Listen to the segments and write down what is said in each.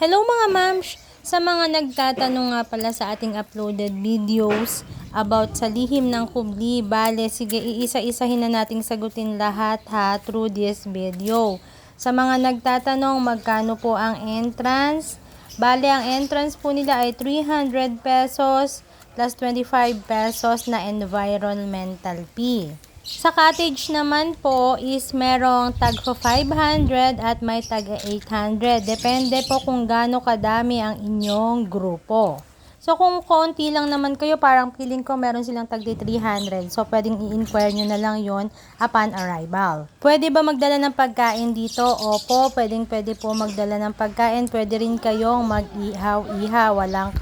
Hello mga mams! Sa mga nagtatanong nga pala sa ating uploaded videos about sa lihim ng kubli, bale sige iisa-isahin na nating sagutin lahat ha through this video. Sa mga nagtatanong magkano po ang entrance, bale ang entrance po nila ay 300 pesos plus 25 pesos na environmental fee. Sa cottage naman po is merong tag 500 at may tag 800. Depende po kung gaano kadami ang inyong grupo. So kung konti lang naman kayo, parang feeling ko meron silang tag 300. So pwedeng i-inquire nyo na lang yon upon arrival. Pwede ba magdala ng pagkain dito? Opo, pwede po magdala ng pagkain. Pwede rin kayong mag-ihaw-ihaw. Walang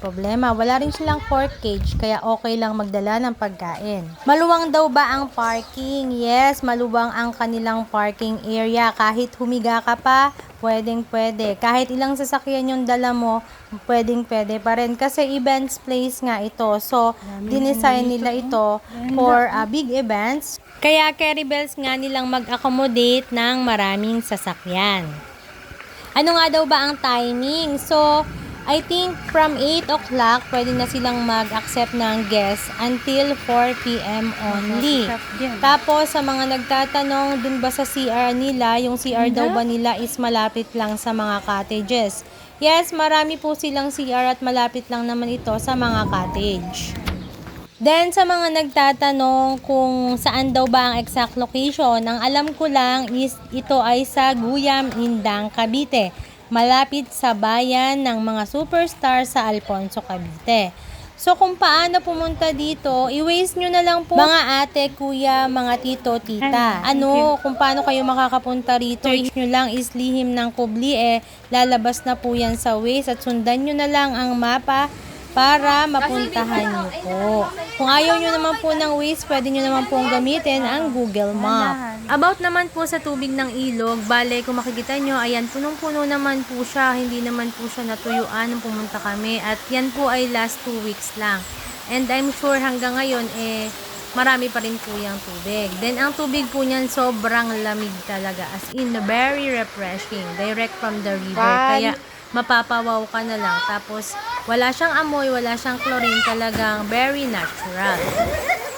problema. Wala rin silang pork cage, kaya okay lang magdala ng pagkain. Maluwang daw ba ang parking? Yes, maluwang ang kanilang parking area. Kahit humiga ka pa, pwede. Kahit ilang sasakyan yung dala mo, pwede pa rin. Kasi events place nga ito. So, dinesign nila ito for big events. Kaya carry bells nga nilang mag-accommodate ng maraming sasakyan. Ano nga daw ba ang timing? So, I think from 8 o'clock, pwede na silang mag-accept ng guests until 4 p.m. only. Tapos, sa mga nagtatanong, dun ba sa CR nila, yung CR daw ba nila is malapit lang sa mga cottages? Yes, marami po silang CR at malapit lang naman ito sa mga cottage. Then, sa mga nagtatanong kung saan daw ba ang exact location, ang alam ko lang is ito ay sa Guyam, Indang, Cavite. Malapit sa bayan ng mga superstar sa Alfonso, Cavite. So, kung paano pumunta dito, i-waste nyo na lang po mga ate, kuya, mga tito, tita. Kung paano kayo makakapunta rito, search nyo lang is lihim ng kubli, lalabas na po yan sa Waze at sundan nyo na lang ang mapa para mapuntahan nyo po. Kung ayaw nyo naman po ng Waze, pwede nyo naman pong gamitin ang Google Map. About naman po sa tubig ng ilog, bale kung makikita nyo, ayan, punong-puno naman po siya, hindi naman po siya natuyuan nung pumunta kami at yan po ay last 2 weeks lang. And I'm sure hanggang ngayon, marami pa rin po yung tubig. Then ang tubig po niyan sobrang lamig talaga, as in very refreshing, direct from the river. Kaya mapapawaw ka na lang. Tapos, wala siyang amoy, wala siyang chlorine, talagang very natural.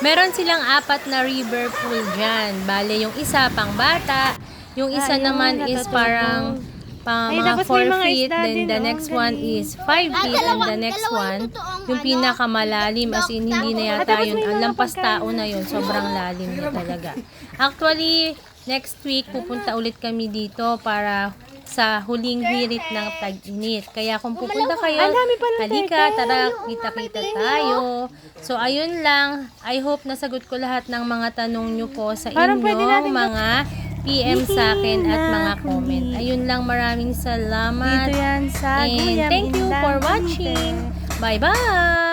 Meron silang 4 na river pool dyan. Bale, yung isa pang bata, yung isa naman is parang mga 4 feet, then the next one is 5 feet, and the next one, yung pinakamalalim, as in hindi na yata yun, ang lampas tao na yun, sobrang lalim na talaga. Actually, next week, pupunta ulit kami dito para sa huling hirit ng tag-init. Kaya kung pupunta kayo, halika, tara, kita-kita tayo. So, ayun lang. I hope nasagot ko lahat ng mga tanong nyo po sa inyong mga PM sa akin at mga comment. Ayun lang, maraming salamat. And thank you for watching. Bye-bye!